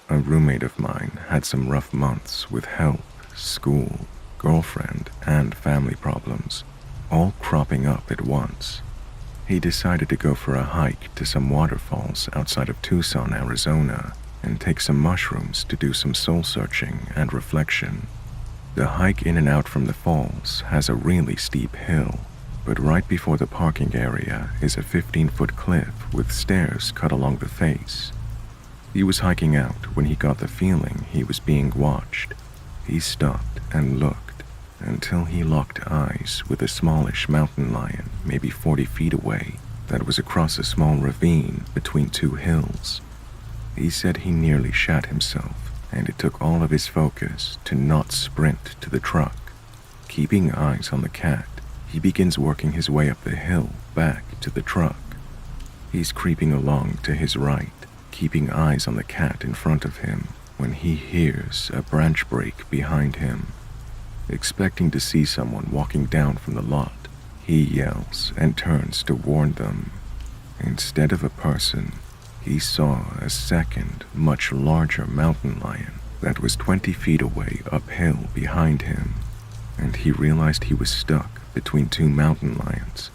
A roommate of mine had some rough months with health, school, girlfriend, and family problems, all cropping up at once. He decided to go for a hike to some waterfalls outside of Tucson, Arizona, and take some mushrooms to do some soul searching and reflection. The hike in and out from the falls has a really steep hill, but right before the parking area is a 15-foot cliff with stairs cut along the face. He was hiking out when he got the feeling he was being watched. He stopped and looked until he locked eyes with a smallish mountain lion maybe 40 feet away that was across a small ravine between two hills. He said he nearly shat himself, and it took all of his focus to not sprint to the truck. Keeping eyes on the cat, he begins working his way up the hill back to the truck. He's creeping along to his right, keeping eyes on the cat in front of him, when he hears a branch break behind him. Expecting to see someone walking down from the lot, he yells and turns to warn them. Instead of a person, he saw a second, much larger mountain lion that was 20 feet away uphill behind him, and he realized he was stuck between two mountain lions,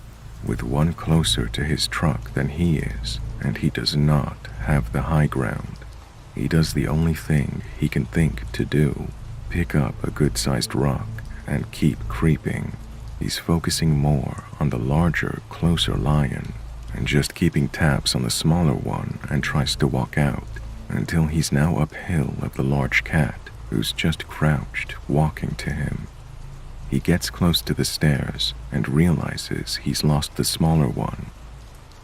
with one closer to his truck than he is, and he does not have the high ground. He does the only thing he can think to do: pick up a good-sized rock and keep creeping. He's focusing more on the larger, closer lion and just keeping tabs on the smaller one, and tries to walk out until he's now uphill of the large cat who's just crouched walking to him. He gets close to the stairs and realizes he's lost the smaller one.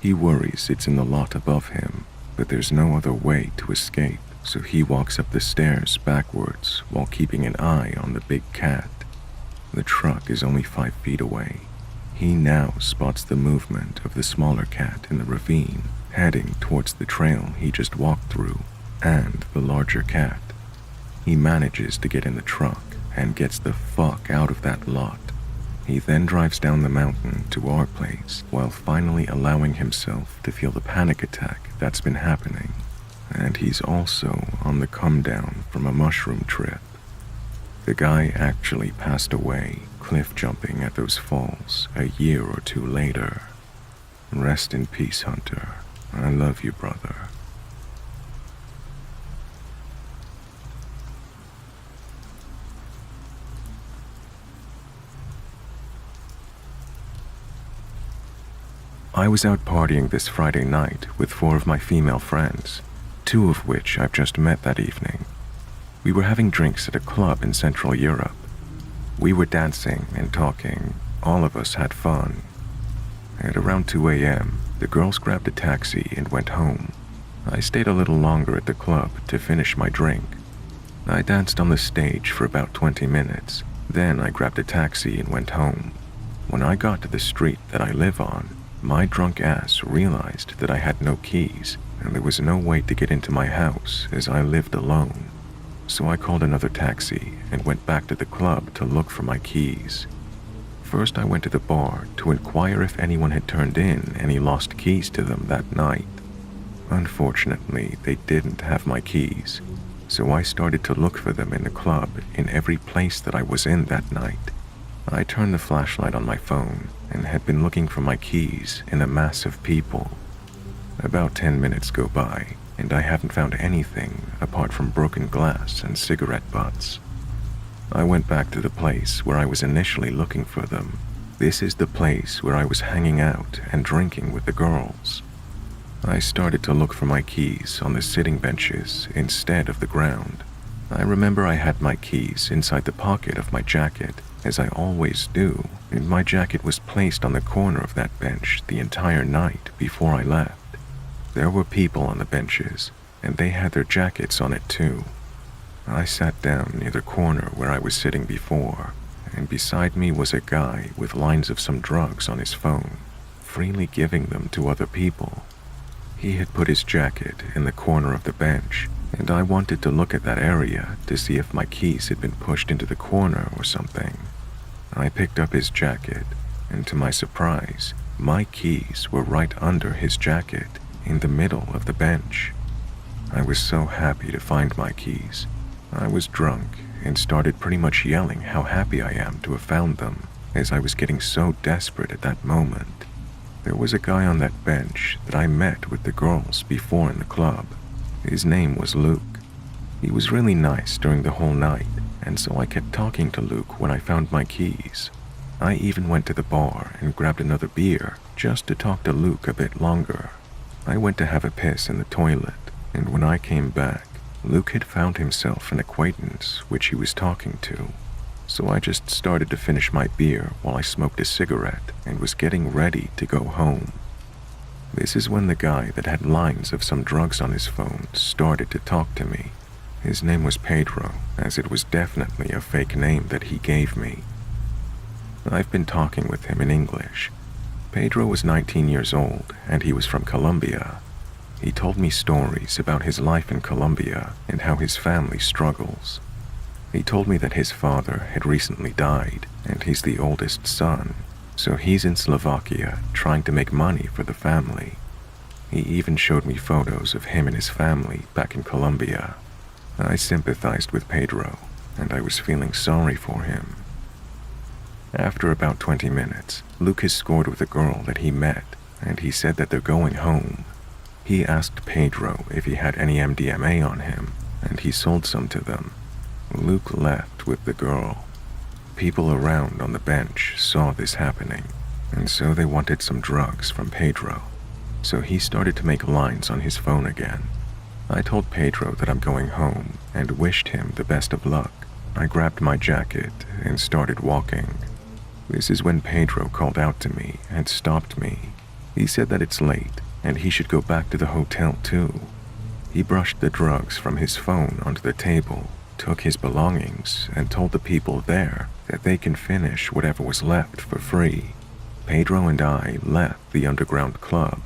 He worries it's in the lot above him, but there's no other way to escape. So he walks up the stairs backwards while keeping an eye on the big cat. The truck is only 5 feet away. He now spots the movement of the smaller cat in the ravine, heading towards the trail he just walked through, and the larger cat. He manages to get in the truck and gets the fuck out of that lot. He then drives down the mountain to our place while finally allowing himself to feel the panic attack that's been happening. And he's also on the come down from a mushroom trip. The guy actually passed away cliff jumping at those falls a year or two later. Rest in peace, Hunter. I love you, brother. I was out partying this Friday night with 4 of my female friends, 2 of which I've just met that evening. We were having drinks at a club in Central Europe. We were dancing and talking. All of us had fun. At around 2 a.m., the girls grabbed a taxi and went home. I stayed a little longer at the club to finish my drink. I danced on the stage for about 20 minutes. Then I grabbed a taxi and went home. When I got to the street that I live on, my drunk ass realized that I had no keys, and there was no way to get into my house as I lived alone. So I called another taxi and went back to the club to look for my keys. First, I went to the bar to inquire if anyone had turned in any lost keys to them that night. Unfortunately, they didn't have my keys, so I started to look for them in the club in every place that I was in that night. I turned the flashlight on my phone and had been looking for my keys in a mass of people. About 10 minutes go by, and I haven't found anything apart from broken glass and cigarette butts. I went back to the place where I was initially looking for them. This is the place where I was hanging out and drinking with the girls. I started to look for my keys on the sitting benches instead of the ground. I remember I had my keys inside the pocket of my jacket, as I always do, and my jacket was placed on the corner of that bench the entire night before I left. There were people on the benches, and they had their jackets on it too. I sat down near the corner where I was sitting before, and beside me was a guy with lines of some drugs on his phone, freely giving them to other people. He had put his jacket in the corner of the bench, and I wanted to look at that area to see if my keys had been pushed into the corner or something. I picked up his jacket, and to my surprise, my keys were right under his jacket, in the middle of the bench. I was so happy to find my keys. I was drunk and started pretty much yelling how happy I am to have found them, as I was getting so desperate at that moment. There was a guy on that bench that I met with the girls before in the club. His name was Luke. He was really nice during the whole night, and so I kept talking to Luke when I found my keys. I even went to the bar and grabbed another beer just to talk to Luke a bit longer. I went to have a piss in the toilet, and when I came back, Luke had found himself an acquaintance which he was talking to. So I just started to finish my beer while I smoked a cigarette and was getting ready to go home. This is when the guy that had lines of some drugs on his phone started to talk to me. His name was Pedro, as it was definitely a fake name that he gave me. I've been talking with him in English. Pedro was 19 years old, and he was from Colombia. He told me stories about his life in Colombia and how his family struggles. He told me that his father had recently died, and he's the oldest son, so he's in Slovakia trying to make money for the family. He even showed me photos of him and his family back in Colombia. I sympathized with Pedro, and I was feeling sorry for him. After about 20 minutes, Lucas scored with a girl that he met, and he said that they're going home. He asked Pedro if he had any MDMA on him, and he sold some to them. Luke left with the girl. People around on the bench saw this happening, and so they wanted some drugs from Pedro. So he started to make lines on his phone again. I told Pedro that I'm going home and wished him the best of luck. I grabbed my jacket and started walking. This is when Pedro called out to me and stopped me. He said that it's late and he should go back to the hotel too. He brushed the drugs from his phone onto the table, took his belongings, and told the people there that they can finish whatever was left for free. Pedro and I left the underground club.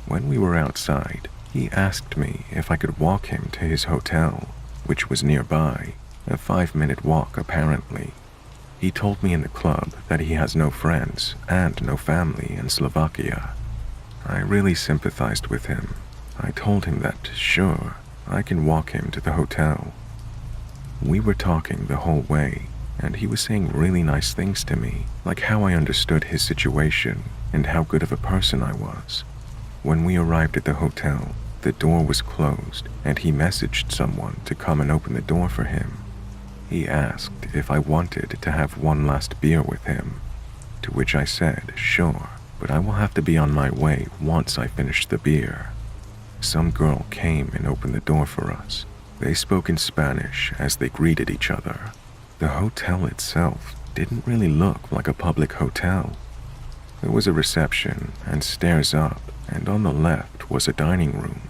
When we were outside, he asked me if I could walk him to his hotel, which was nearby, a 5-minute walk apparently. He told me in the club that he has no friends and no family in Slovakia. I really sympathized with him. I told him that, sure, I can walk him to the hotel. We were talking the whole way, and he was saying really nice things to me, like how I understood his situation and how good of a person I was. When we arrived at the hotel, the door was closed, and he messaged someone to come and open the door for him. He asked if I wanted to have one last beer with him, to which I said, sure, but I will have to be on my way once I finish the beer. Some girl came and opened the door for us. They spoke in Spanish as they greeted each other. The hotel itself didn't really look like a public hotel. There was a reception and stairs up, and on the left was a dining room.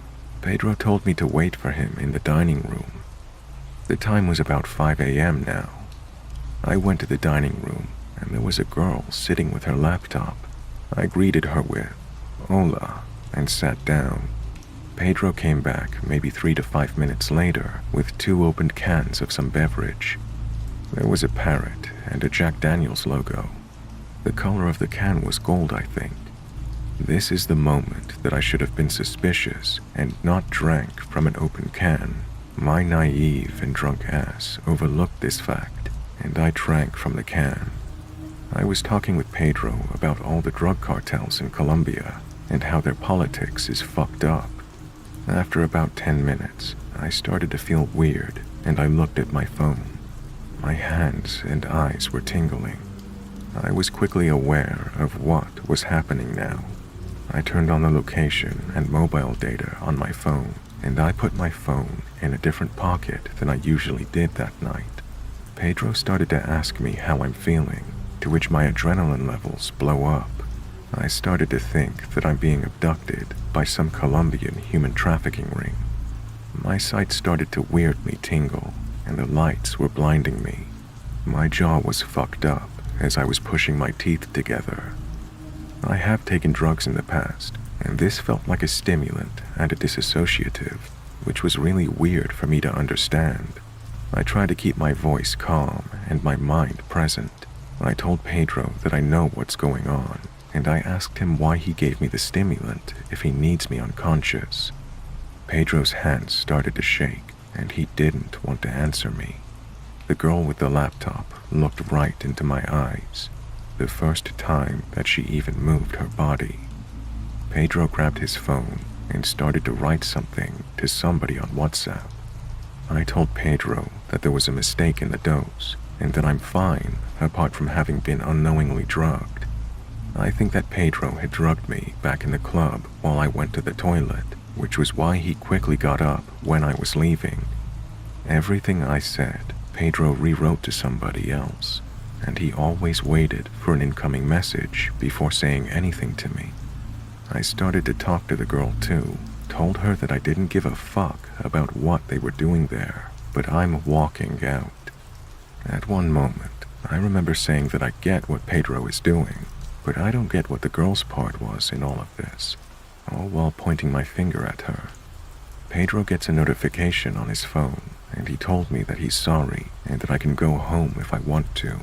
Pedro told me to wait for him in the dining room. The time was about 5 a.m. now. I went to the dining room, and there was a girl sitting with her laptop. I greeted her with, "Hola," and sat down. Pedro came back maybe 3 to 5 minutes later with 2 opened cans of some beverage. There was a parrot and a Jack Daniels logo. The color of the can was gold, I think. This is the moment that I should have been suspicious and not drank from an open can. My naive and drunk ass overlooked this fact, and I drank from the can. I was talking with Pedro about all the drug cartels in Colombia and how their politics is fucked up. After about 10 minutes, I started to feel weird, and I looked at my phone. My hands and eyes were tingling. I was quickly aware of what was happening now. I turned on the location and mobile data on my phone, and I put my phone in a different pocket than I usually did that night. Pedro started to ask me how I'm feeling, to which my adrenaline levels blow up. I started to think that I'm being abducted by some Colombian human trafficking ring. My sight started to weirdly tingle, and the lights were blinding me. My jaw was fucked up as I was pushing my teeth together. I have taken drugs in the past, and this felt like a stimulant and a dissociative, which was really weird for me to understand. I tried to keep my voice calm and my mind present. I told Pedro that I know what's going on, and I asked him why he gave me the stimulant if he needs me unconscious. Pedro's hands started to shake, and he didn't want to answer me. The girl with the laptop looked right into my eyes, the first time that she even moved her body. Pedro grabbed his phone and started to write something to somebody on WhatsApp. I told Pedro that there was a mistake in the dose and that I'm fine apart from having been unknowingly drugged. I think that Pedro had drugged me back in the club while I went to the toilet, which was why he quickly got up when I was leaving. Everything I said, Pedro rewrote to somebody else, and he always waited for an incoming message before saying anything to me. I started to talk to the girl too, told her that I didn't give a fuck about what they were doing there, but I'm walking out. At one moment, I remember saying that I get what Pedro is doing, but I don't get what the girl's part was in all of this, all while pointing my finger at her. Pedro gets a notification on his phone, and he told me that he's sorry and that I can go home if I want to.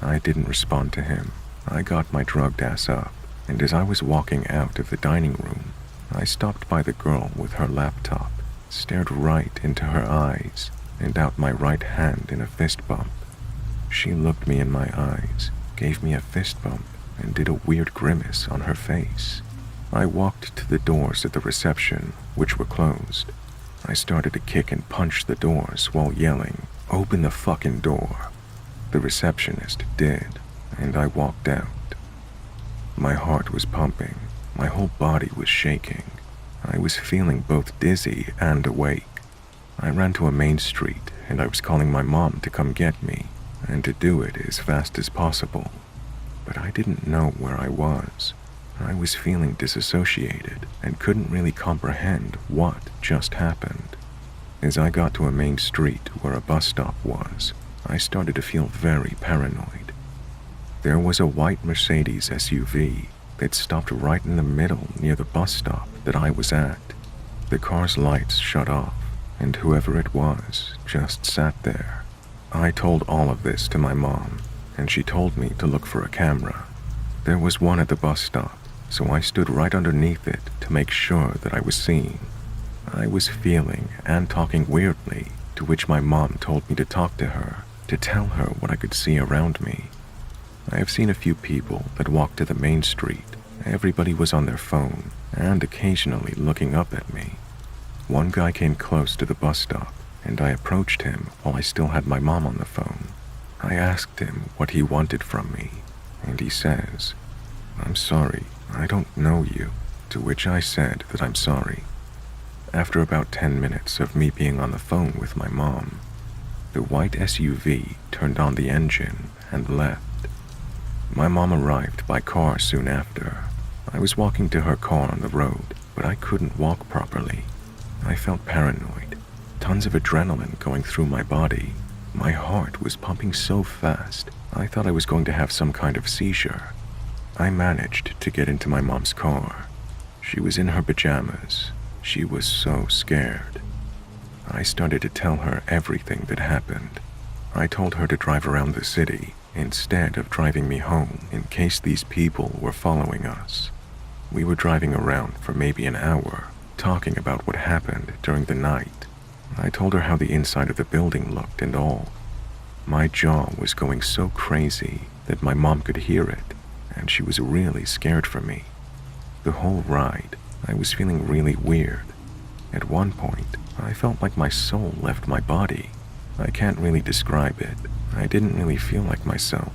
I didn't respond to him. I got my drugged ass up, and as I was walking out of the dining room, I stopped by the girl with her laptop, stared right into her eyes, and out my right hand in a fist bump. She looked me in my eyes, gave me a fist bump, and did a weird grimace on her face. I walked to the doors at the reception, which were closed. I started to kick and punch the doors while yelling, "Open the fucking door." The receptionist did, and I walked out. My heart was pumping, my whole body was shaking. I was feeling both dizzy and awake. I ran to a main street, and I was calling my mom to come get me, and to do it as fast as possible. But I didn't know where I was. I was feeling disassociated and couldn't really comprehend what just happened. As I got to a main street where a bus stop was, I started to feel very paranoid. There was a white Mercedes SUV that stopped right in the middle near the bus stop that I was at. The car's lights shut off, and whoever it was just sat there. I told all of this to my mom, and she told me to look for a camera. There was one at the bus stop, so I stood right underneath it to make sure that I was seen. I was feeling and talking weirdly, to which my mom told me to talk to her, to tell her what I could see around me. I have seen a few people that walked to the main street. Everybody was on their phone and occasionally looking up at me. One guy came close to the bus stop, and I approached him while I still had my mom on the phone. I asked him what he wanted from me, and he says, "I'm sorry, I don't know you," to which I said that I'm sorry. After about 10 minutes of me being on the phone with my mom, the white SUV turned on the engine and left. My mom arrived by car soon after. I was walking to her car on the road, but I couldn't walk properly. I felt paranoid, tons of adrenaline going through my body. My heart was pumping so fast, I thought I was going to have some kind of seizure. I managed to get into my mom's car. She was in her pajamas. She was so scared. I started to tell her everything that happened. I told her to drive around the city instead of driving me home in case these people were following us. We were driving around for maybe an hour, talking about what happened during the night. I told her how the inside of the building looked and all. My jaw was going so crazy that my mom could hear it, and she was really scared for me. The whole ride, I was feeling really weird. At one point, I felt like my soul left my body. I can't really describe it. I didn't really feel like myself.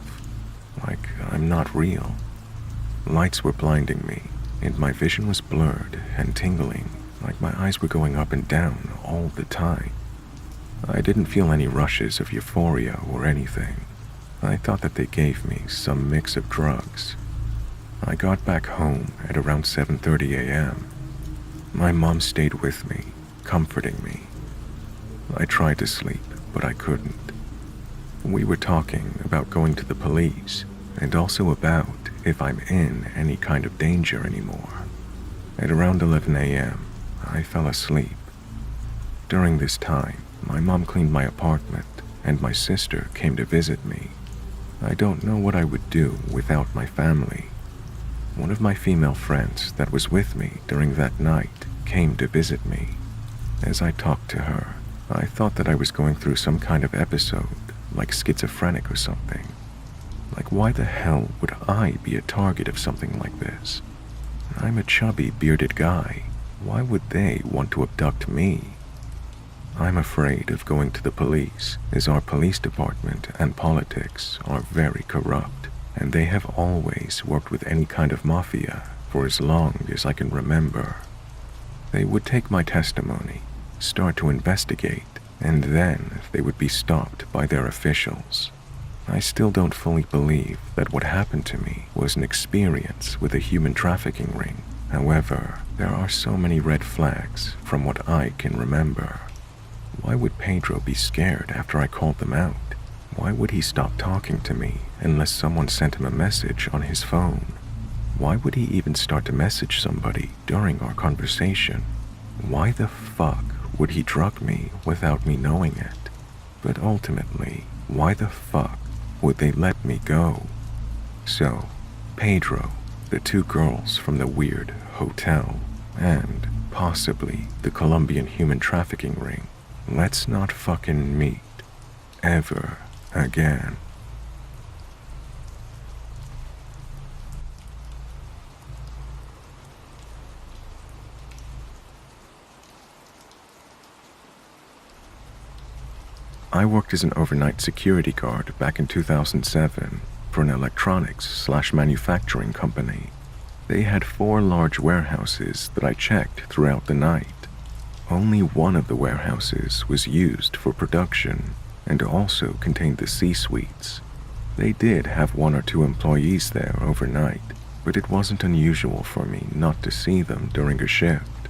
Like I'm not real. Lights were blinding me, and my vision was blurred and tingling, like my eyes were going up and down all the time. I didn't feel any rushes of euphoria or anything. I thought that they gave me some mix of drugs. I got back home at around 7:30 a.m. My mom stayed with me, comforting me. I tried to sleep, but I couldn't. We were talking about going to the police, and also about if I'm in any kind of danger anymore. At around 11 a.m., I fell asleep. During this time, my mom cleaned my apartment, and my sister came to visit me. I don't know what I would do without my family. One of my female friends that was with me during that night came to visit me. As I talked to her, I thought that I was going through some kind of episode, like schizophrenic or something. Like, why the hell would I be a target of something like this? I'm a chubby, bearded guy. Why would they want to abduct me? I'm afraid of going to the police, as our police department and politics are very corrupt, and they have always worked with any kind of mafia for as long as I can remember. They would take my testimony, start to investigate, and then they would be stopped by their officials. I still don't fully believe that what happened to me was an experience with a human trafficking ring. However, there are so many red flags from what I can remember. Why would Pedro be scared after I called them out? Why would he stop talking to me unless someone sent him a message on his phone? Why would he even start to message somebody during our conversation? Why the fuck would he drug me without me knowing it? But ultimately, why the fuck would they let me go? So, Pedro, the two girls from the weird hotel, and possibly the Colombian human trafficking ring, let's not fucking meet ever again. I worked as an overnight security guard back in 2007 for an electronics/manufacturing company. They had 4 large warehouses that I checked throughout the night. Only one of the warehouses was used for production and also contained the C-suites. They did have 1 or 2 employees there overnight, but it wasn't unusual for me not to see them during a shift.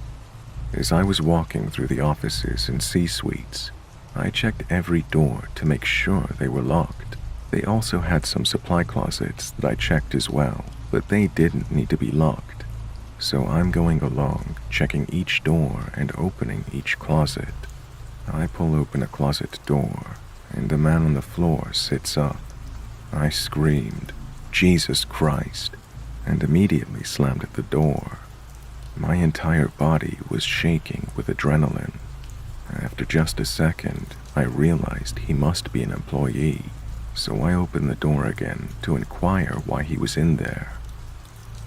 As I was walking through the offices and C-suites, I checked every door to make sure they were locked. They also had some supply closets that I checked as well, but they didn't need to be locked. So I'm going along, checking each door and opening each closet. I pull open a closet door, and the man on the floor sits up. I screamed, "Jesus Christ," and immediately slammed at the door. My entire body was shaking with adrenaline. After just a second, I realized he must be an employee, so I opened the door again to inquire why he was in there.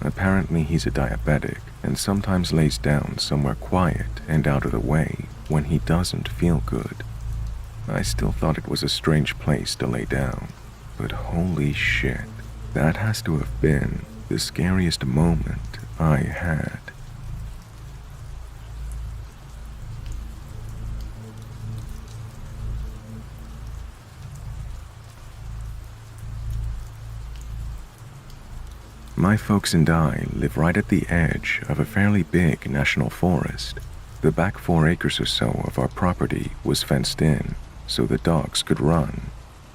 Apparently he's a diabetic and sometimes lays down somewhere quiet and out of the way when he doesn't feel good. I still thought it was a strange place to lay down, but holy shit, that has to have been the scariest moment I had. My folks and I live right at the edge of a fairly big national forest. The back 4 acres or so of our property was fenced in, so the dogs could run,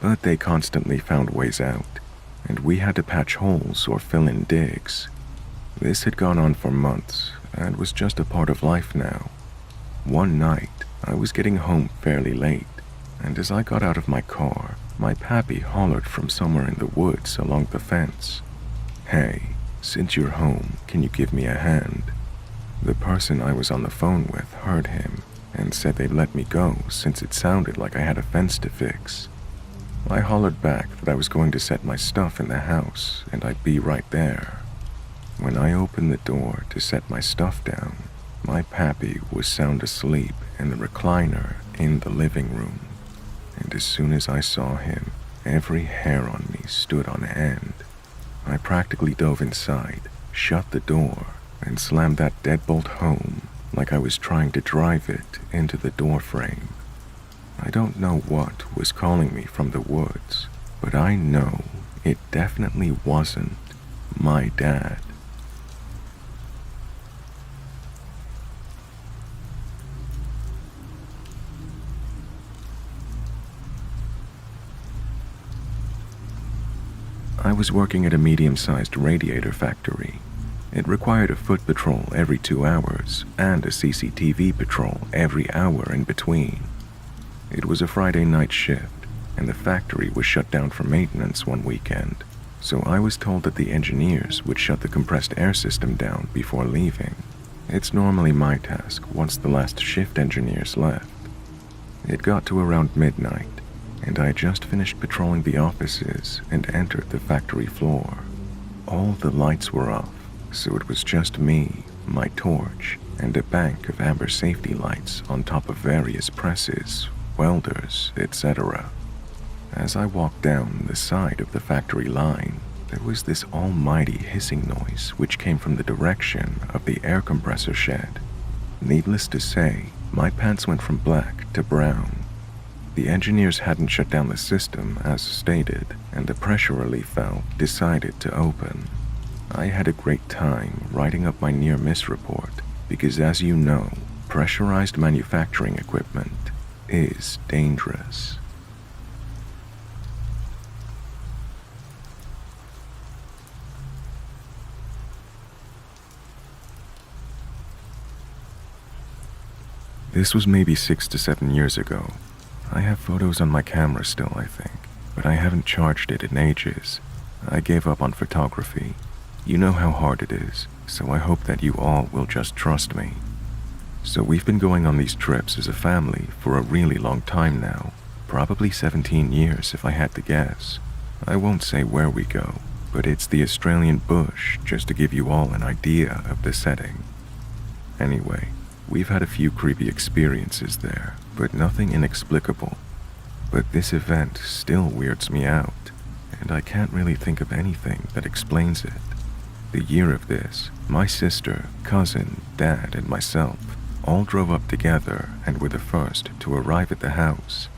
but they constantly found ways out, and we had to patch holes or fill in digs. This had gone on for months, and was just a part of life now. One night, I was getting home fairly late, and as I got out of my car, my pappy hollered from somewhere in the woods along the fence, "Hey, since you're home, can you give me a hand?" The person I was on the phone with heard him and said they'd let me go since it sounded like I had a fence to fix. I hollered back that I was going to set my stuff in the house and I'd be right there. When I opened the door to set my stuff down, my pappy was sound asleep in the recliner in the living room, and as soon as I saw him, every hair on me stood on end. I practically dove inside, shut the door, and slammed that deadbolt home like I was trying to drive it into the door frame. I don't know what was calling me from the woods, but I know it definitely wasn't my dad. I was working at a medium-sized radiator factory. It required a foot patrol every 2 hours and a CCTV patrol every hour in between. It was a Friday night shift, and the factory was shut down for maintenance one weekend, so I was told that the engineers would shut the compressed air system down before leaving. It's normally my task once the last shift engineers left. It got to around midnight, and I just finished patrolling the offices and entered the factory floor. All the lights were off, so it was just me, my torch, and a bank of amber safety lights on top of various presses, welders, etc. As I walked down the side of the factory line, there was this almighty hissing noise which came from the direction of the air compressor shed. Needless to say, my pants went from black to brown. The engineers hadn't shut down the system as stated, and the pressure relief valve decided to open. I had a great time writing up my near-miss report because, as you know, pressurized manufacturing equipment is dangerous. This was maybe 6 to 7 years ago. I have photos on my camera still, I think, but I haven't charged it in ages. I gave up on photography. You know how hard it is, so I hope that you all will just trust me. So we've been going on these trips as a family for a really long time now, probably 17 years if I had to guess. I won't say where we go, but it's the Australian bush just to give you all an idea of the setting. Anyway, we've had a few creepy experiences there, but nothing inexplicable. But this event still weirds me out, and I can't really think of anything that explains it. The year of this, my sister, cousin, dad, and myself all drove up together and were the first to arrive at the house.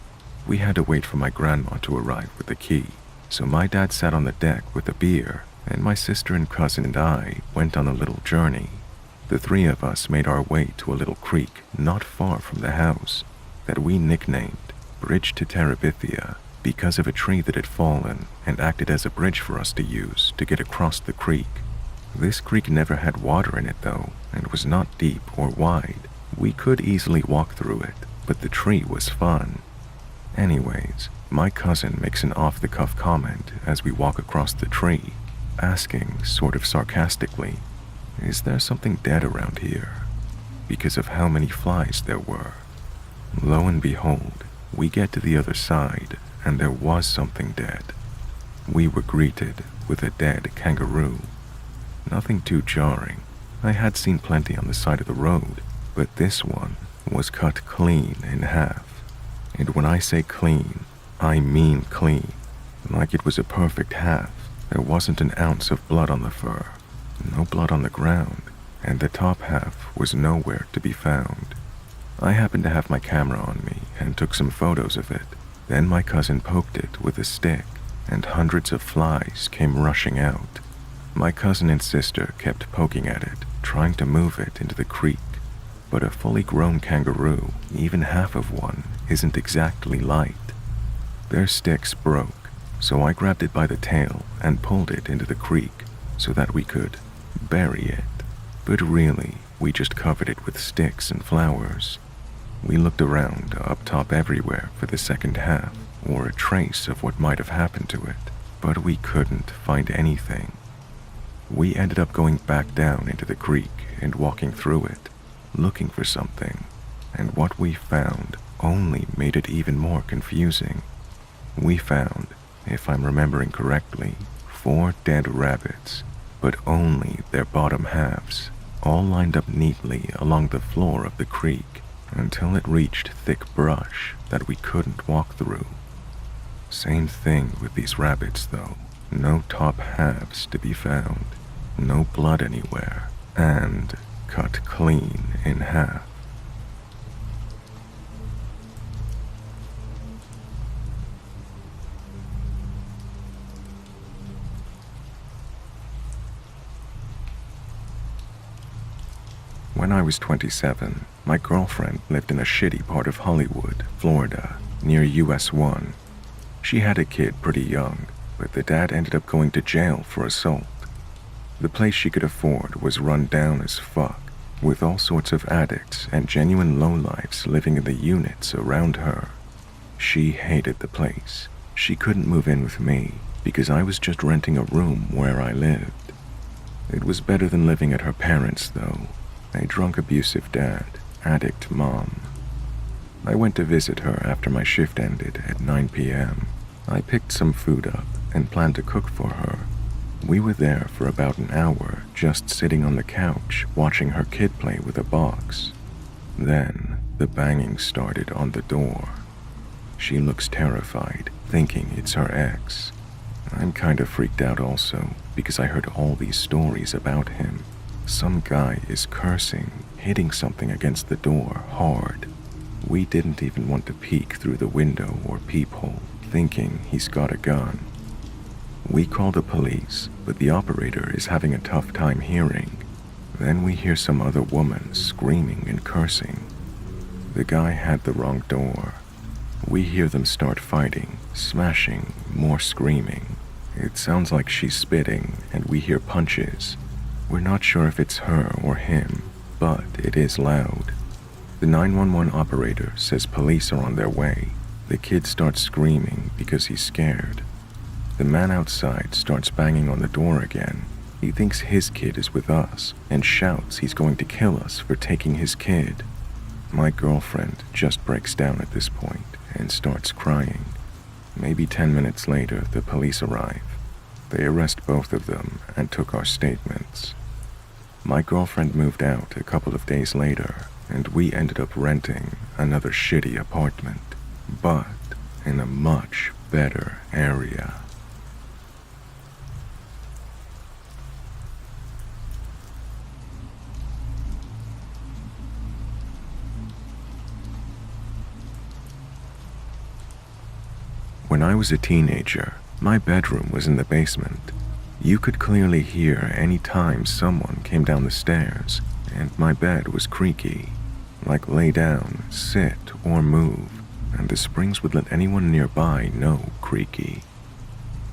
We had to wait for my grandma to arrive with the key, so my dad sat on the deck with a beer, and my sister and cousin and I went on a little journey. The three of us made our way to a little creek not far from the house that we nicknamed Bridge to Terabithia because of a tree that had fallen and acted as a bridge for us to use to get across the creek. This creek never had water in it though, and was not deep or wide. We could easily walk through it, but the tree was fun. Anyways, my cousin makes an off-the-cuff comment as we walk across the tree, asking, sort of sarcastically, "Is there something dead around here?" because of how many flies there were. Lo and behold, we get to the other side, and there was something dead. We were greeted with a dead kangaroo. Nothing too jarring. I had seen plenty on the side of the road, but this one was cut clean in half. And when I say clean, I mean clean. Like it was a perfect half. There wasn't an ounce of blood on the fur, no blood on the ground, and the top half was nowhere to be found. I happened to have my camera on me and took some photos of it. Then my cousin poked it with a stick, and hundreds of flies came rushing out. My cousin and sister kept poking at it, trying to move it into the creek. But a fully grown kangaroo, even half of one, isn't exactly light. Their sticks broke, so I grabbed it by the tail and pulled it into the creek so that we could bury it. But really, we just covered it with sticks and flowers. We looked around, up top everywhere for the second half, or a trace of what might have happened to it, but we couldn't find anything. We ended up going back down into the creek and walking through it, looking for something, and what we found only made it even more confusing. We found, if I'm remembering correctly, 4 dead rabbits, but only their bottom halves, all lined up neatly along the floor of the creek until it reached thick brush that we couldn't walk through. Same thing with these rabbits though, no top halves to be found, no blood anywhere, and cut clean in half. When I was 27, my girlfriend lived in a shitty part of Hollywood, Florida, near US 1. She had a kid pretty young, but the dad ended up going to jail for assault. The place she could afford was run down as fuck, with all sorts of addicts and genuine lowlifes living in the units around her. She hated the place. She couldn't move in with me because I was just renting a room where I lived. It was better than living at her parents' though. A drunk abusive dad, addict mom. I went to visit her after my shift ended at 9 p.m. I picked some food up and planned to cook for her. We were there for about an hour, just sitting on the couch watching her kid play with a box. Then the banging started on the door. She looks terrified, thinking it's her ex. I'm kind of freaked out also, because I heard all these stories about him. Some guy is cursing, hitting something against the door hard. We didn't even want to peek through the window or peephole, thinking he's got a gun. We call the police, but the operator is having a tough time hearing. Then we hear some other woman screaming and cursing. The guy had the wrong door. We hear them start fighting, smashing, more screaming. It sounds like she's spitting, and we hear punches. We're not sure if it's her or him, but it is loud. The 911 operator says police are on their way. The kid starts screaming because he's scared. The man outside starts banging on the door again. He thinks his kid is with us and shouts he's going to kill us for taking his kid. My girlfriend just breaks down at this point and starts crying. Maybe 10 minutes later, the police arrive. They arrest both of them and took our statements. My girlfriend moved out a couple of days later, and we ended up renting another shitty apartment, but in a much better area. When I was a teenager, my bedroom was in the basement. You could clearly hear any time someone came down the stairs, and my bed was creaky, like lay down, sit, or move, and the springs would let anyone nearby know creaky.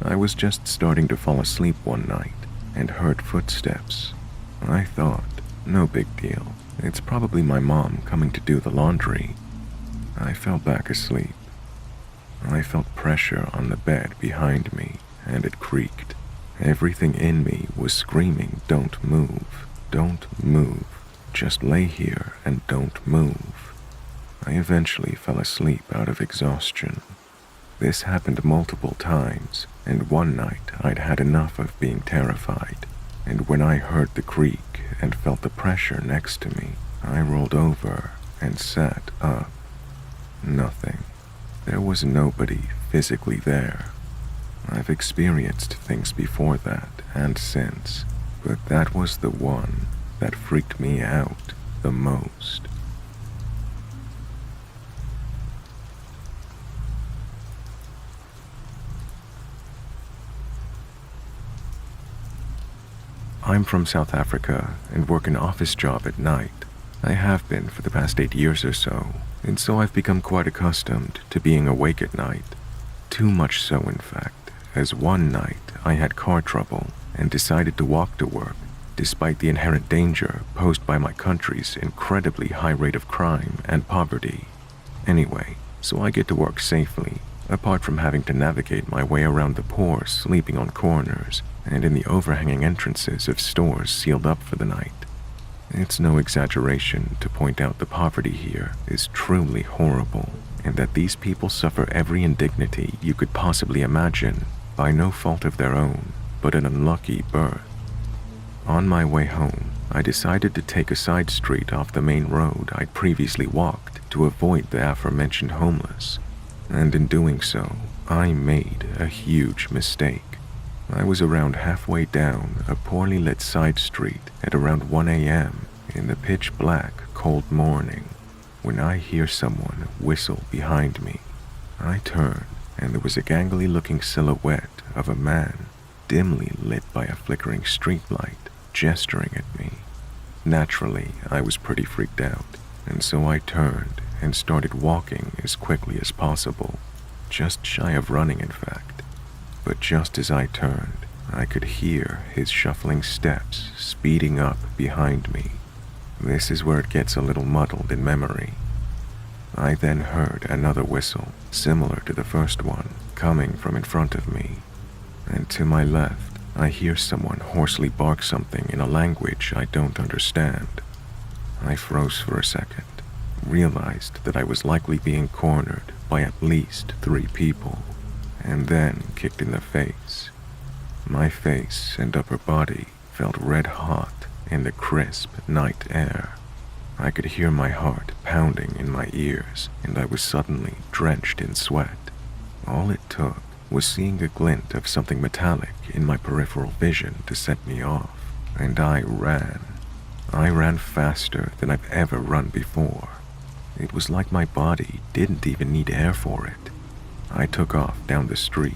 I was just starting to fall asleep one night and heard footsteps. I thought, no big deal, it's probably my mom coming to do the laundry. I fell back asleep. I felt pressure on the bed behind me, and it creaked. Everything in me was screaming, don't move, don't move, just lay here and don't move. I eventually fell asleep out of exhaustion. This happened multiple times, and one night I'd had enough of being terrified, and when I heard the creak and felt the pressure next to me, I rolled over and sat up. Nothing. There was nobody physically there. I've experienced things before that and since, but that was the one that freaked me out the most. I'm from South Africa and work an office job at night. I have been for the past 8 years or so, and so I've become quite accustomed to being awake at night. Too much so, in fact, as one night I had car trouble and decided to walk to work, despite the inherent danger posed by my country's incredibly high rate of crime and poverty. Anyway, so I get to work safely, apart from having to navigate my way around the poor sleeping on corners and in the overhanging entrances of stores sealed up for the night. It's no exaggeration to point out the poverty here is truly horrible, and that these people suffer every indignity you could possibly imagine by no fault of their own, but an unlucky birth. On my way home, I decided to take a side street off the main road I'd previously walked to avoid the aforementioned homeless, and in doing so, I made a huge mistake. I was around halfway down a poorly lit side street at around 1 a.m. in the pitch black, cold morning when I hear someone whistle behind me. I turn, and there was a gangly looking silhouette of a man, dimly lit by a flickering streetlight, gesturing at me. Naturally, I was pretty freaked out, and so I turned and started walking as quickly as possible, just shy of running in fact. But just as I turned, I could hear his shuffling steps speeding up behind me. This is where it gets a little muddled in memory. I then heard another whistle, similar to the first one, coming from in front of me. And to my left, I hear someone hoarsely bark something in a language I don't understand. I froze for a second, realized that I was likely being cornered by at least 3 people, and then kicked in the face. My face and upper body felt red hot in the crisp night air. I could hear my heart pounding in my ears, and I was suddenly drenched in sweat. All it took was seeing a glint of something metallic in my peripheral vision to set me off, and I ran. I ran faster than I've ever run before. It was like my body didn't even need air for it. I took off down the street,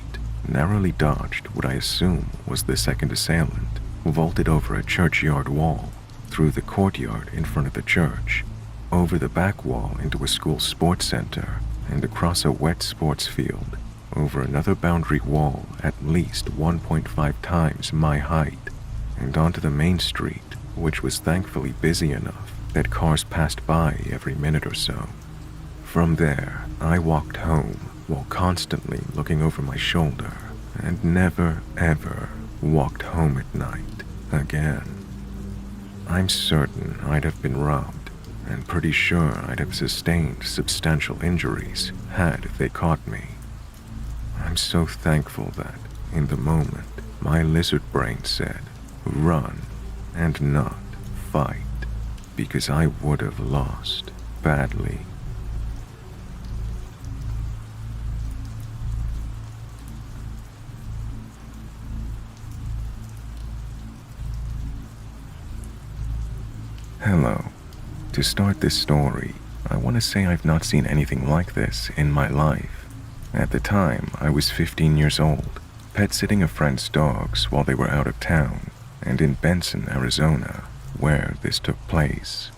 narrowly dodged what I assume was the second assailant, vaulted over a churchyard wall, through the courtyard in front of the church, over the back wall into a school sports center, and across a wet sports field, over another boundary wall at least 1.5 times my height, and onto the main street, which was thankfully busy enough that cars passed by every minute or so. From there, I walked home while constantly looking over my shoulder, and never, ever walked home at night again. I'm certain I'd have been robbed, and pretty sure I'd have sustained substantial injuries had they caught me. I'm so thankful that, in the moment, my lizard brain said, run, and not fight, because I would have lost badly. Hello. To start this story, I want to say I've not seen anything like this in my life. At the time, I was 15 years old, pet-sitting a friend's dogs while they were out of town, and in Benson, Arizona, where this took place.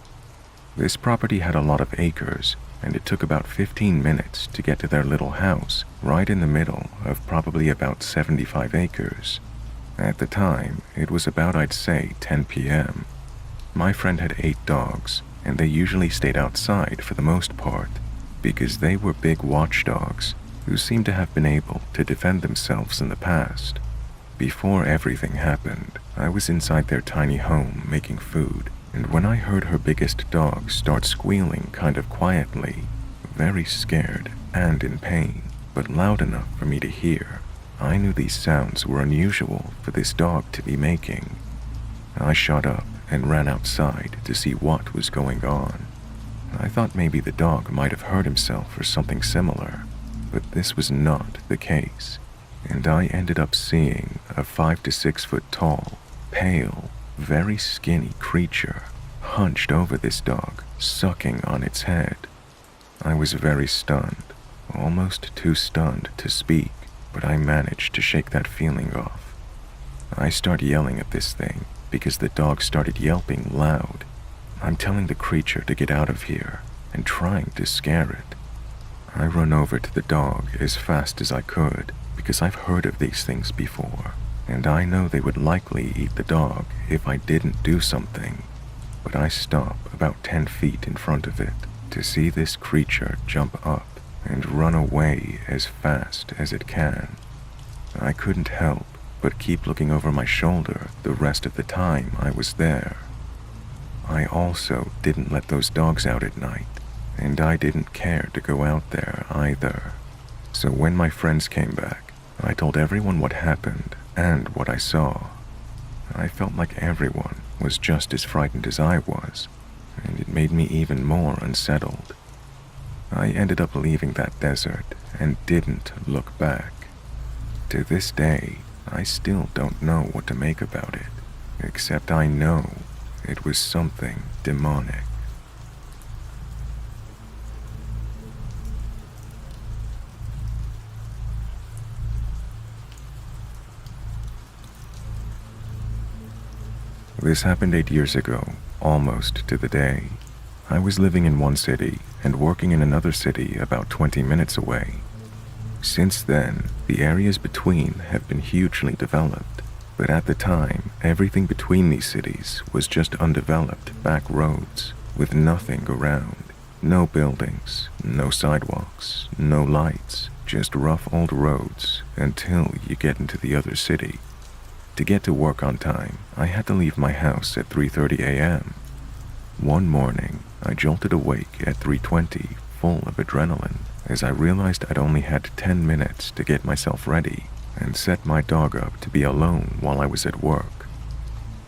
This property had a lot of acres, and it took about 15 minutes to get to their little house right in the middle of probably about 75 acres. At the time, it was about, I'd say, 10 p.m. My friend had 8 dogs, and they usually stayed outside for the most part, because they were big watchdogs who seemed to have been able to defend themselves in the past. Before everything happened, I was inside their tiny home making food, and when I heard her biggest dog start squealing kind of quietly, very scared and in pain, but loud enough for me to hear, I knew these sounds were unusual for this dog to be making. I shot up and ran outside to see what was going on. I thought maybe the dog might have hurt himself or something similar, but this was not the case, and I ended up seeing a 5 to 6 foot tall, pale, very skinny creature hunched over this dog, sucking on its head. I was very stunned, almost too stunned to speak, but I managed to shake that feeling off. I start yelling at this thing, because the dog started yelping loud. I'm telling the creature to get out of here and trying to scare it. I run over to the dog as fast as I could because I've heard of these things before, and I know they would likely eat the dog if I didn't do something. But I stop about 10 feet in front of it to see this creature jump up and run away as fast as it can. I couldn't help but keep looking over my shoulder the rest of the time I was there. I also didn't let those dogs out at night, and I didn't care to go out there either. So when my friends came back, I told everyone what happened and what I saw. I felt like everyone was just as frightened as I was, and it made me even more unsettled. I ended up leaving that desert and didn't look back. To this day, I still don't know what to make about it, except I know it was something demonic. This happened 8 years ago, almost to the day. I was living in one city and working in another city about 20 minutes away. Since then, the areas between have been hugely developed, but at the time, everything between these cities was just undeveloped back roads with nothing around. No buildings, no sidewalks, no lights, just rough old roads until you get into the other city. To get to work on time, I had to leave my house at 3:30 a.m. One morning, I jolted awake at 3:20, full of adrenaline, as I realized I'd only had 10 minutes to get myself ready and set my dog up to be alone while I was at work.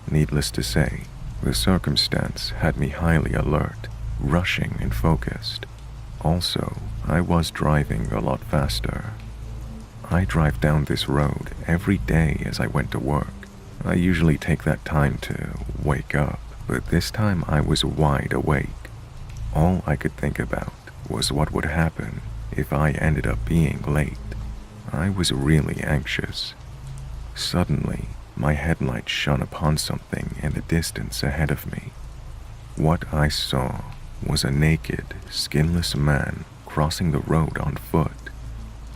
Needless to say, the circumstance had me highly alert, rushing and focused. Also, I was driving a lot faster. I drive down this road every day as I went to work. I usually take that time to wake up, but this time I was wide awake. All I could think about was what would happen if I ended up being late. I was really anxious. Suddenly, my headlight shone upon something in the distance ahead of me. What I saw was a naked, skinless man crossing the road on foot.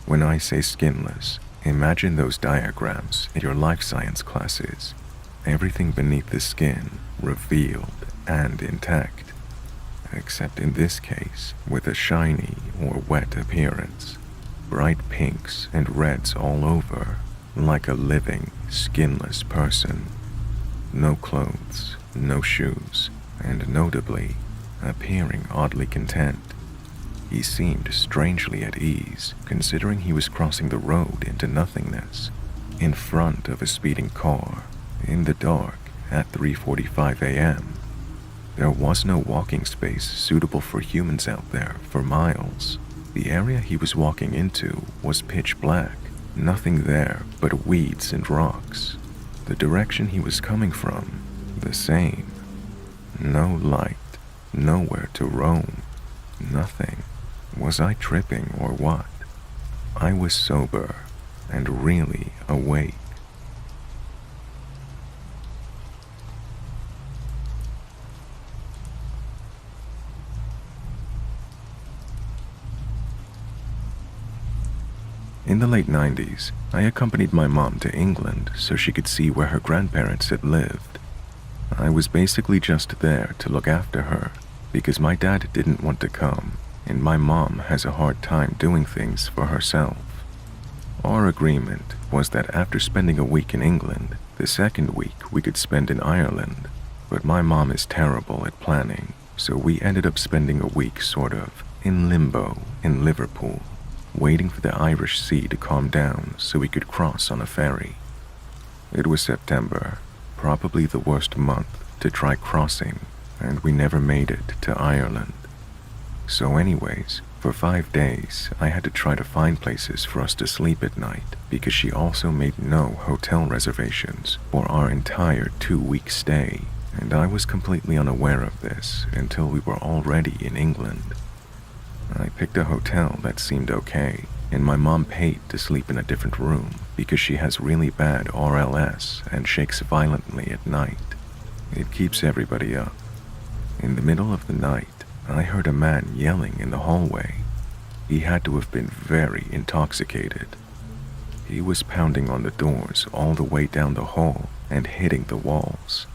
When I say skinless, imagine those diagrams in your life science classes. Everything beneath the skin revealed and intact, except in this case with a shiny or wet appearance. Bright pinks and reds all over, like a living, skinless person. No clothes, no shoes, and notably, appearing oddly content. He seemed strangely at ease, considering he was crossing the road into nothingness, in front of a speeding car, in the dark at 3:45 a.m. There was no walking space suitable for humans out there for miles. The area he was walking into was pitch black, nothing there but weeds and rocks. The direction he was coming from, the same. No light, nowhere to roam, nothing. Was I tripping or what? I was sober and really awake. In the late 90s, I accompanied my mom to England so she could see where her grandparents had lived. I was basically just there to look after her because my dad didn't want to come, and my mom has a hard time doing things for herself. Our agreement was that after spending a week in England, the second week we could spend in Ireland, but my mom is terrible at planning, so we ended up spending a week sort of in limbo in Liverpool, waiting for the Irish Sea to calm down so we could cross on a ferry. It was September, probably the worst month to try crossing, and we never made it to Ireland. So anyways, for 5 days, I had to try to find places for us to sleep at night because she also made no hotel reservations for our entire 2-week stay, and I was completely unaware of this until we were already in England. I picked a hotel that seemed okay, and my mom paid to sleep in a different room because she has really bad RLS and shakes violently at night. It keeps everybody up. In the middle of the night, I heard a man yelling in the hallway. He had to have been very intoxicated. He was pounding on the doors all the way down the hall and hitting the walls.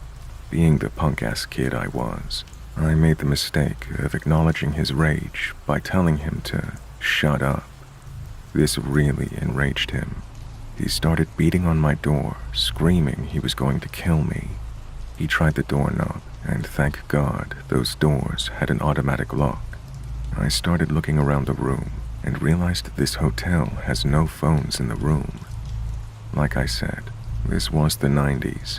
Being the punk-ass kid I was, I made the mistake of acknowledging his rage by telling him to shut up. This really enraged him. He started beating on my door, screaming he was going to kill me. He tried the doorknob, and thank God those doors had an automatic lock. I started looking around the room and realized this hotel has no phones in the room. Like I said, this was the 90s.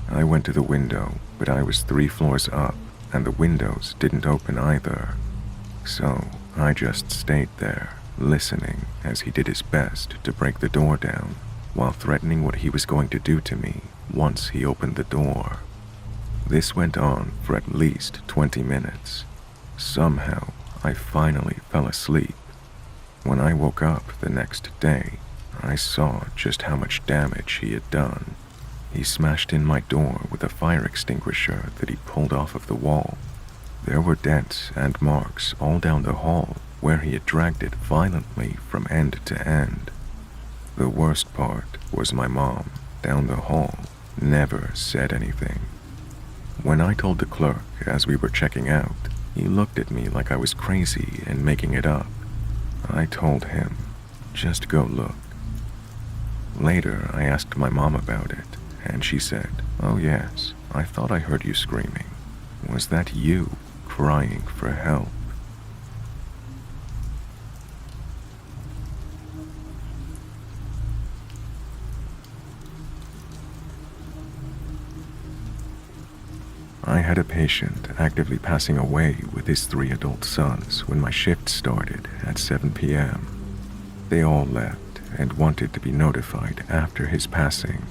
I went to the window, but I was 3 floors up, and the windows didn't open either. So I just stayed there, listening as he did his best to break the door down, while threatening what he was going to do to me once he opened the door. This went on for at least 20 minutes. Somehow, I finally fell asleep. When I woke up the next day, I saw just how much damage he had done. He smashed in my door with a fire extinguisher that he pulled off of the wall. There were dents and marks all down the hall where he had dragged it violently from end to end. The worst part was my mom, down the hall, never said anything. When I told the clerk as we were checking out, he looked at me like I was crazy and making it up. I told him, just go look. Later, I asked my mom about it, and she said, "Oh yes, I thought I heard you screaming. Was that you crying for help? I had a patient actively passing away with his 3 adult sons when my shift started at 7 p.m. They all left and wanted to be notified after his passing.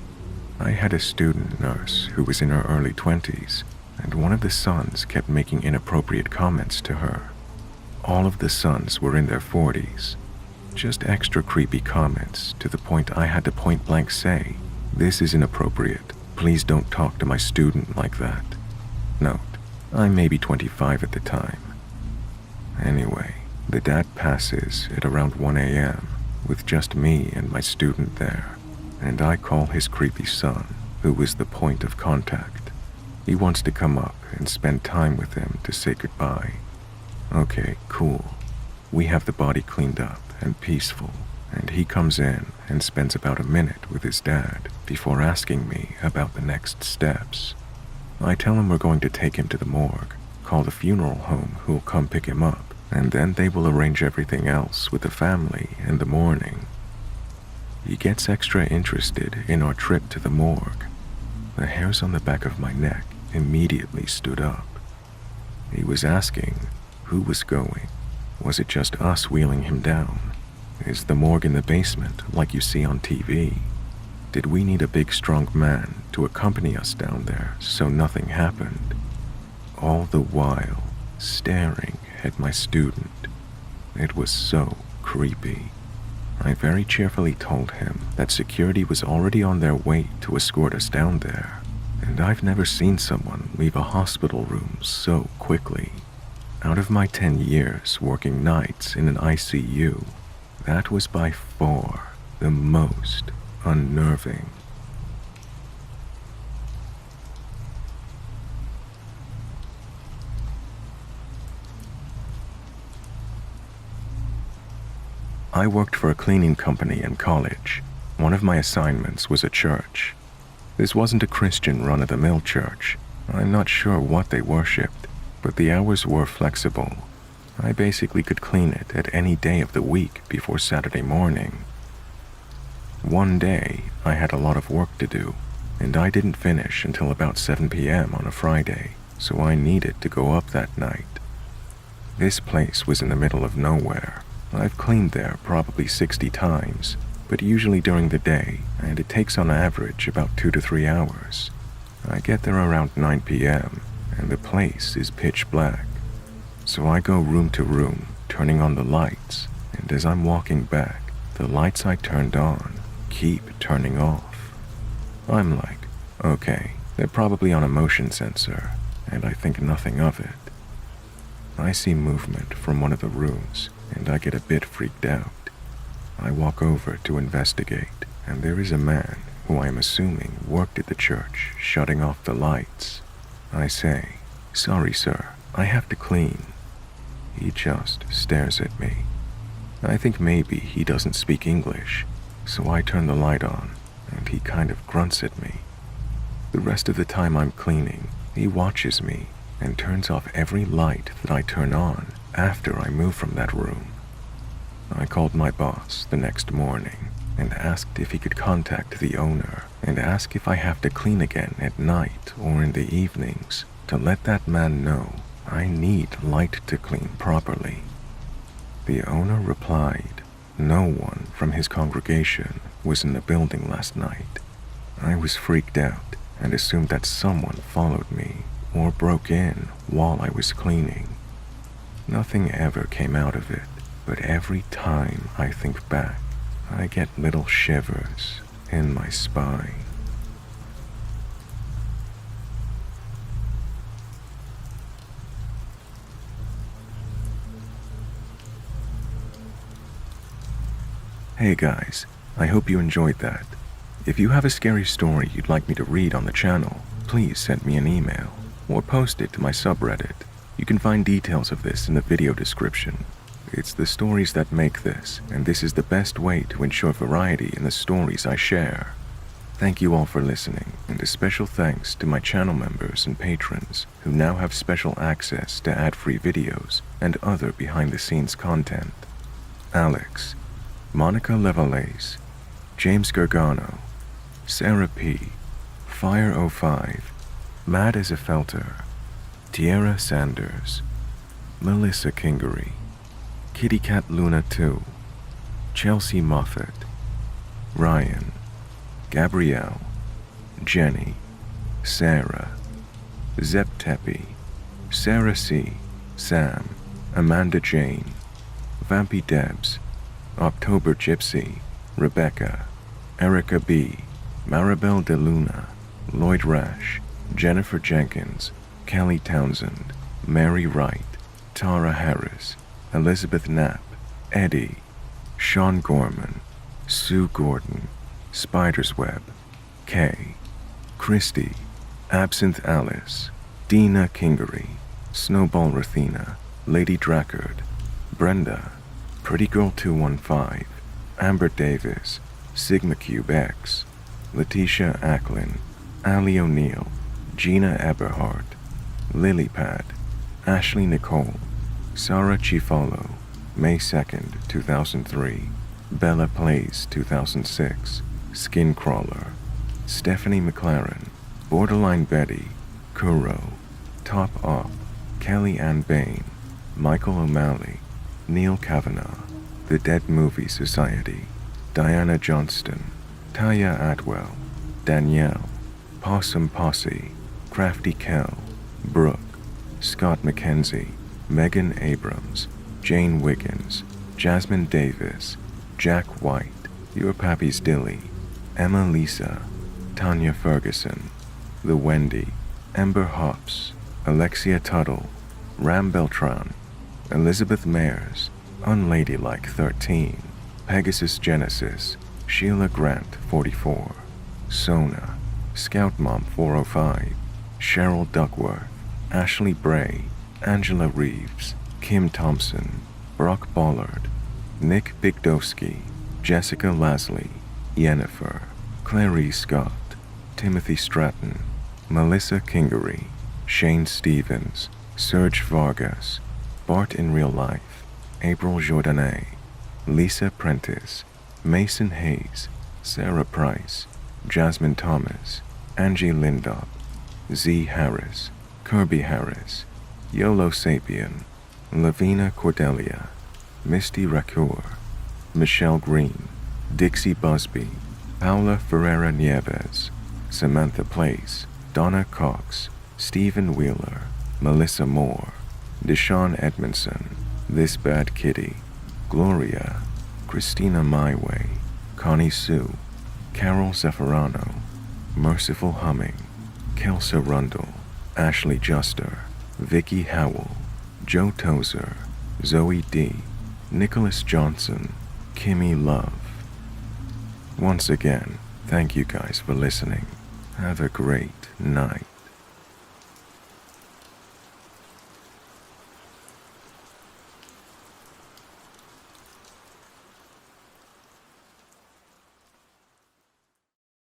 I had a student nurse who was in her early 20s, and one of the sons kept making inappropriate comments to her. All of the sons were in their 40s. Just extra creepy comments to the point I had to point blank say, "This is inappropriate. Please don't talk to my student like that." Note, I'm maybe 25 at the time. Anyway, the dad passes at around 1 a.m. with just me and my student there, and I call his creepy son, who was the point of contact. He wants to come up and spend time with him to say goodbye. Okay, cool. We have the body cleaned up and peaceful, and he comes in and spends about a minute with his dad before asking me about the next steps. I tell him we're going to take him to the morgue, call the funeral home who'll come pick him up, and then they will arrange everything else with the family in the morning. He gets extra interested in our trip to the morgue. The hairs on the back of my neck immediately stood up. He was asking who was going. Was it just us wheeling him down? Is the morgue in the basement like you see on TV? Did we need a big strong man to accompany us down there so nothing happened? All the while staring at my student. It was so creepy. I very cheerfully told him that security was already on their way to escort us down there, and I've never seen someone leave a hospital room so quickly. Out of my 10 years working nights in an ICU, that was by far the most unnerving. I worked for a cleaning company in college. One of my assignments was a church. This wasn't a Christian run-of-the-mill church. I'm not sure what they worshipped, but the hours were flexible. I basically could clean it at any day of the week before Saturday morning. One day, I had a lot of work to do, and I didn't finish until about 7 p.m. on a Friday, so I needed to go up that night. This place was in the middle of nowhere. I've cleaned there probably 60 times, but usually during the day, and it takes on average about 2 to 3 hours. I get there around 9 p.m., and the place is pitch black. So I go room to room, turning on the lights, and as I'm walking back, the lights I turned on keep turning off. I'm like, okay, they're probably on a motion sensor, and I think nothing of it. I see movement from one of the rooms, and I get a bit freaked out. I walk over to investigate, and there is a man who I am assuming worked at the church shutting off the lights. I say, "Sorry, sir, I have to clean." He just stares at me. I think maybe he doesn't speak English, so I turn the light on, and he kind of grunts at me. The rest of the time I'm cleaning, he watches me and turns off every light that I turn on after I move from that room. I called my boss the next morning and asked if he could contact the owner and ask if I have to clean again at night or in the evenings to let that man know I need light to clean properly. The owner replied, no one from his congregation was in the building last night. I was freaked out and assumed that someone followed me or broke in while I was cleaning. Nothing ever came out of it, but every time I think back, I get little shivers in my spine. Hey guys, I hope you enjoyed that. If you have a scary story you'd like me to read on the channel, please send me an email or post it to my subreddit. You can find details of this in the video description. It's the stories that make this, and this is the best way to ensure variety in the stories I share. Thank you all for listening, and a special thanks to my channel members and patrons who now have special access to ad-free videos and other behind-the-scenes content. Alex, Monica Levalaise, James Gargano, Sarah P., Fire05, Mad as a Felter, Tierra Sanders, Melissa Kingery, Kitty Cat Luna 2, Chelsea Moffat, Ryan, Gabrielle, Jenny, Sarah, Zep Tepe, Sarah C., Sam, Amanda Jane, Vampy Debs, October Gypsy, Rebecca, Erica B., Maribel De Luna, Lloyd Rash, Jennifer Jenkins, Kelly Townsend, Mary Wright, Tara Harris, Elizabeth Knapp, Eddie, Sean Gorman, Sue Gordon, Spider's Web, Kay, Christy, Absinthe Alice, Dina Kingery, Snowball Rathina, Lady Drackard, Brenda, Pretty Girl 215, Amber Davis, Sigma Cube X, Letitia Acklin, Ali O'Neill, Gina Eberhardt, Lilypad, Ashley Nicole, Sarah Chifalo, May 2nd, 2003, Bella Plays 2006, Skincrawler, Stephanie McLaren, Borderline Betty, Kuro, Top Op, Kelly Ann Bain, Michael O'Malley, Neil Kavanagh, The Dead Movie Society, Diana Johnston, Taya Atwell, Danielle, Possum Posse, Crafty Kell, Brooke, Scott McKenzie, Megan Abrams, Jane Wiggins, Jasmine Davis, Jack White, Your Pappy's Dilly, Emma Lisa, Tanya Ferguson, The Wendy, Ember Hops, Alexia Tuttle, Ram Beltran, Elizabeth Mayers, Unladylike 13, Pegasus Genesis, Sheila Grant 44, Sona, Scout Mom 405, Cheryl Duckworth, Ashley Bray, Angela Reeves, Kim Thompson, Brock Bollard, Nick Bigdowski, Jessica Lasley, Yennefer, Clarice Scott, Timothy Stratton, Melissa Kingery, Shane Stevens, Serge Vargas, Bart in Real Life, April Jordanet, Lisa Prentice, Mason Hayes, Sarah Price, Jasmine Thomas, Angie Lindop, Z. Harris, Kirby Harris, Yolo Sapien, Lavina Cordelia, Misty Racour, Michelle Green, Dixie Busby, Paula Ferreira Nieves, Samantha Place, Donna Cox, Stephen Wheeler, Melissa Moore, Deshaun Edmondson, This Bad Kitty, Gloria, Christina Myway, Connie Sue, Carol Zaffarano, Merciful Humming, Kelsa Rundle, Ashley Juster, Vicky Howell, Joe Tozer, Zoe D., Nicholas Johnson, Kimmy Love. Once again, thank you guys for listening. Have a great night.